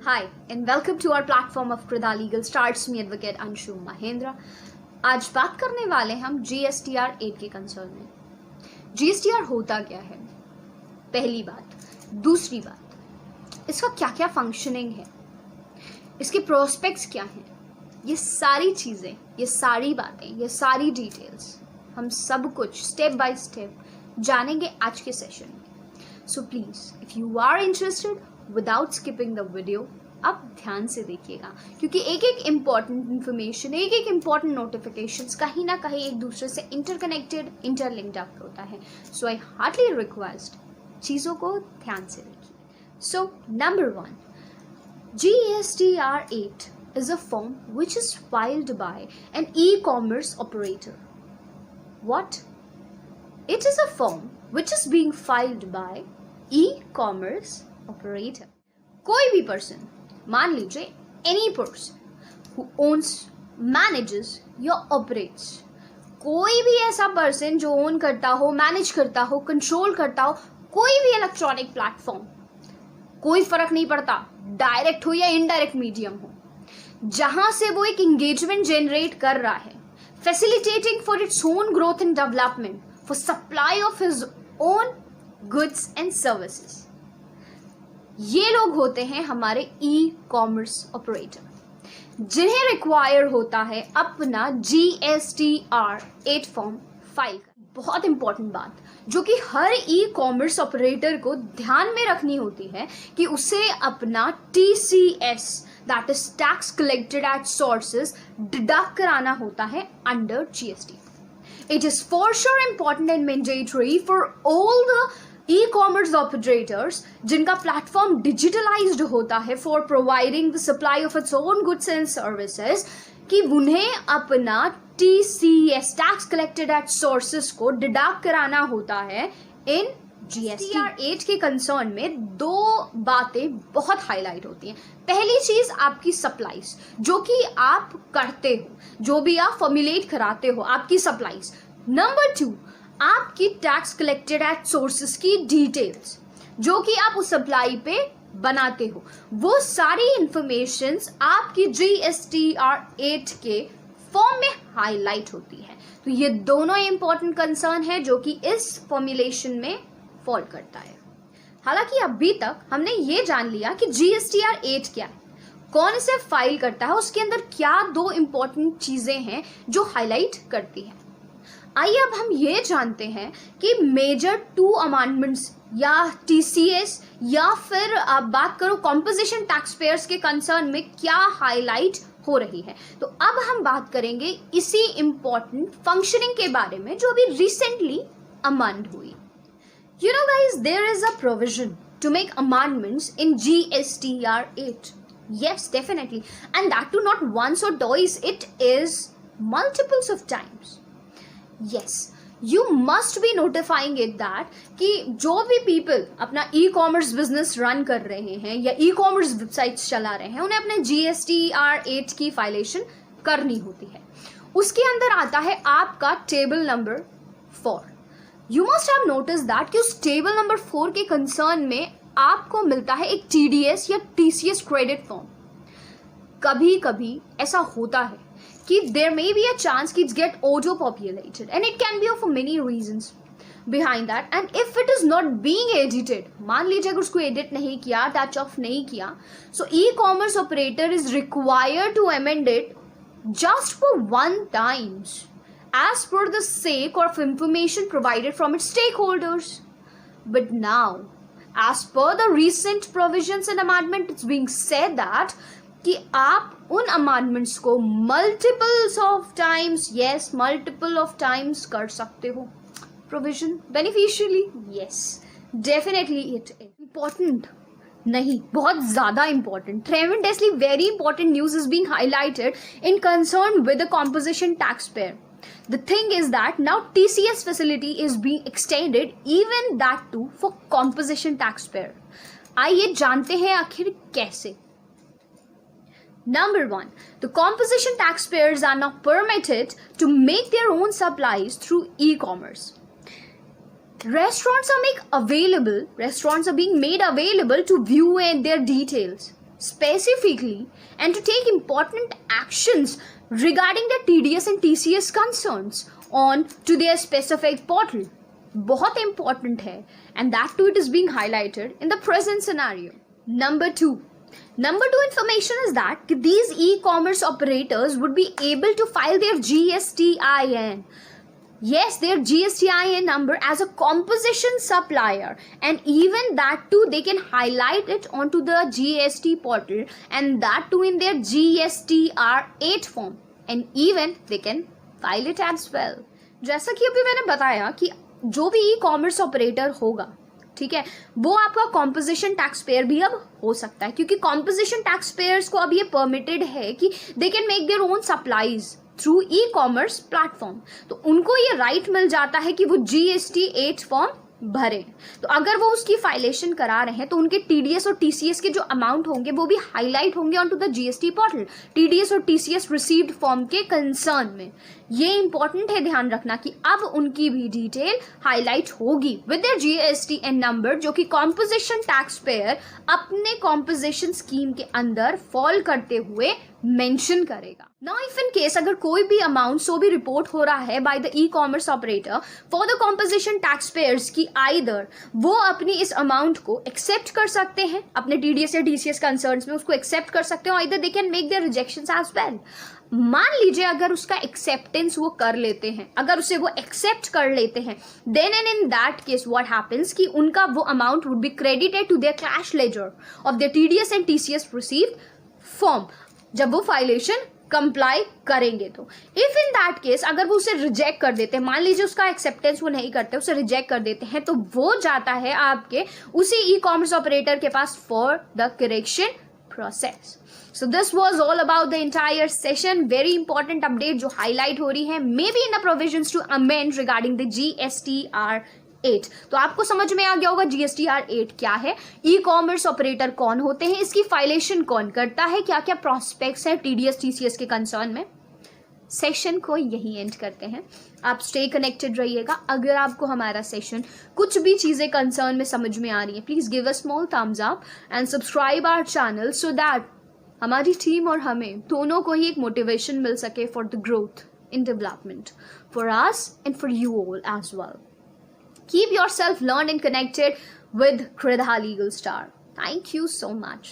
Hi, and welcome to our platform of Krida Legal Starts me Advocate Anshu Mahendra. आज बात करने वाले हम GSTR 8 के कंसर्न में। GSTR होता क्या है? पहली बात। दूसरी बात, इसका क्या क्या फंक्शनिंग है, इसके प्रोस्पेक्ट्स क्या हैं, ये सारी चीज़ें, ये सारी बातें, ये सारी डिटेल्स हम सब कुछ स्टेप बाय स्टेप जानेंगे आज के सेशन में। So please if you are interested without skipping the video, आप ध्यान से देखिएगा, क्योंकि एक एक इम्पॉर्टेंट इन्फॉर्मेशन, एक एक इम्पॉर्टेंट नोटिफिकेशंस कहीं ना कहीं एक दूसरे से इंटरकनेक्टेड, इंटरलिंक्ड अप होता है। सो आई हार्डली रिक्वेस्ट चीज़ों को ध्यान से देखिए। So number 1, GSTR 8 is a form which is filed by an e-commerce operator. What? It is a form which is being filed by e-commerce operator. कोई भी person, मान लीजिए any person who owns, manages या operates, कोई भी ऐसा person जो own करता हो, मैनेज करता हो, कंट्रोल करता हो कोई भी इलेक्ट्रॉनिक प्लेटफॉर्म, कोई फर्क नहीं पड़ता डायरेक्ट हो या इनडायरेक्ट मीडियम हो, जहां से वो एक एंगेजमेंट जनरेट कर रहा है, facilitating for its own growth and development, for supply of his own goods and services, ये लोग होते हैं हमारे ई कॉमर्स ऑपरेटर, जिन्हें रिक्वायर होता है अपना GSTR 8 फॉर्म फाइल करना। बहुत इंपॉर्टेंट बात जो कि हर ई कॉमर्स ऑपरेटर को ध्यान में रखनी होती है कि उसे अपना TCS, that is tax collected at sources, deduct कराना होता है under GST। It is for sure important and mandatory for all the e-commerce operators जिनका प्लेटफॉर्म डिजिटलाइज्ड होता है for providing the supply of its own goods and services, कि उन्हें अपना TCS, tax collected at sources को deduct कराना होता है इन GSTR 8 के कंसर्न में। दो बातें बहुत हाईलाइट होती हैं। पहली चीज आपकी सप्लाईज, जो कि आप करते हो, जो भी आप फॉर्मुलेट कराते हो, आपकी सप्लाईज। नंबर 2, आपकी टैक्स कलेक्टेड एट सोर्सेस की डिटेल्स, जो कि आप उस सप्लाई पे बनाते हो, वो सारी इंफॉर्मेशंस आपकी GSTR 8 के फॉर्म में हाईलाइट होती है। तो ये दोनों इंपॉर्टेंट कंसर्न है जो कि इस फॉर्मुलेशन में फॉल करता है। हालांकि अभी तक हमने ये जान लिया कि GSTR 8 क्या है, कौन इसे फाइल करता है, उसके अंदर क्या दो इंपॉर्टेंट चीजें हैं जो हाईलाइट करती है। आइए अब हम ये जानते हैं कि मेजर 2 अमेंडमेंट्स या TCS या फिर आप बात करो कॉम्पोजिशन टैक्स पेयर्स के कंसर्न में क्या हाईलाइट हो रही है। तो अब हम बात करेंगे इसी इंपॉर्टेंट फंक्शनिंग के बारे में जो अभी रिसेंटली अमेंड हुई। You know guys, there is a provision to make amendments in GSTR 8. Yes, definitely. And that too not once or twice, it is multiples of times. Yes, you must be notifying it that कि जो भी people अपना e-commerce business run कर रहे हैं या e-commerce websites चला रहे हैं, उन्हें अपने GSTR 8 की फाइलेशन करनी होती है। उसके अंदर आता है आपका table number 4। You must have noticed that कि उस टेबल नंबर 4 के कंसर्न में आपको मिलता है एक TDS या TCS क्रेडिट फॉर्म। कभी कभी ऐसा होता है कि there may be a chance कि it's get auto populated and it can be for many reasons behind that, and if it is not being edited, मान लीजिए अगर उसको edit नहीं किया, टच ऑफ नहीं किया, so e-commerce operator is required to amend it just for one times as per the sake of information provided from its stakeholders. But now, as per the recent provisions and amendment, it's being said that कि आप उन amendments को multiples of times, yes multiple of times कर सकते हो। Provision beneficially, yes definitely it is important, नहीं बहुत ज्यादा important, tremendously very important news is being highlighted in concern with the composition tax payer. The thing is that now TCS facility is being extended, even that too for composition taxpayer. आइए जानते हैं आखिर कैसे। Number 1, the composition taxpayers are now permitted to make their own supplies through e-commerce. Restaurants are being made available to view their details specifically and to take important actions regarding the TDS and TCS concerns on to their specific portal. बहुत important है, and that too it is being highlighted in the present scenario. Number two information is that these e-commerce operators would be able to file their GSTIN. Yes, their GSTIN number as a composition supplier, and even that too they can highlight it onto the GST portal, and that too in their GSTR8 form, and even they can file it as well. जैसा कि अभी मैंने बताया कि जो भी e-commerce operator होगा, ठीक है, वो आपका कॉम्पोजिशन टैक्स पेयर भी अब हो सकता है, क्योंकि कॉम्पोजिशन टैक्स पेयर्स को अब ये परमिटेड है कि they can make their own supplies through ecommerce platform. तो उनको ये राइट मिल जाता है कि वो GST8 फॉर्म भरे. तो अगर वो उसकी फाइलेशन करा रहे हैं तो उनके TDS और TCS के जो अमाउंट होंगे वो भी हाईलाइट होंगे on to the GST portal, TDS और TCS रिसीव्ड फॉर्म के कंसर्न में. ये इंपॉर्टेंट है ध्यान रखना कि अब उनकी भी डिटेल हाईलाइट होगी विद देयर GSTN नंबर, जो कि कॉम्पोजिशन टैक्स पेयर अपने कॉम्पोजिशन स्कीम के अंदर फॉल करते हुए मेंशन करेगा. नाउ इफ इन केस अगर कोई भी अमाउंट सो भी रिपोर्ट हो रहा है by the ecommerce operator for the composition tax payers की आइदर वो अपनी इस अमाउंट को एक्सेप्ट कर सकते हैं अपने TDS या TCS कंसर्न्स में, उसको एक्सेप्ट कर सकते हो, either they can make their rejections as well. मान लीजिए अगर उसका एक्सेप्टेंस वो कर लेते हैं, अगर उसे वो एक्सेप्ट कर लेते हैं, then and in that case what happens कि उनका वो amount would be credited to their cash ledger of their TDS and TCS received form जब वो फाइलेशन कंप्लाई करेंगे. तो इफ इन दैट केस अगर वो उसे रिजेक्ट कर देते हैं, मान लीजिए उसका एक्सेप्टेंस वो नहीं करते, उसे रिजेक्ट कर देते हैं, तो वो जाता है आपके उसी ई-कॉमर्स ऑपरेटर के पास for the correction process. So this was all about the entire session. Very important update जो highlight हो रही है, maybe in the provisions to amend regarding the GSTR8. तो आपको समझ में आ गया होगा GSTR8 क्या है, ई-कॉमर्स ऑपरेटर कौन होते हैं, इसकी फाइलेशन कौन करता है, क्या क्या प्रोस्पेक्ट्स है TDS TCS के कंसर्न में. सेशन को यही एंड करते हैं. आप स्टे कनेक्टेड रहिएगा. अगर आपको हमारा सेशन कुछ भी चीज़ें कंसर्न में समझ में आ रही हैं, please give a small thumbs up and subscribe our channel so that हमारी टीम और हमें दोनों को ही एक मोटिवेशन मिल सके for the growth in development for us and for you all as well. Keep yourself learn and connected with Kridha Legal Star. Thank you so much.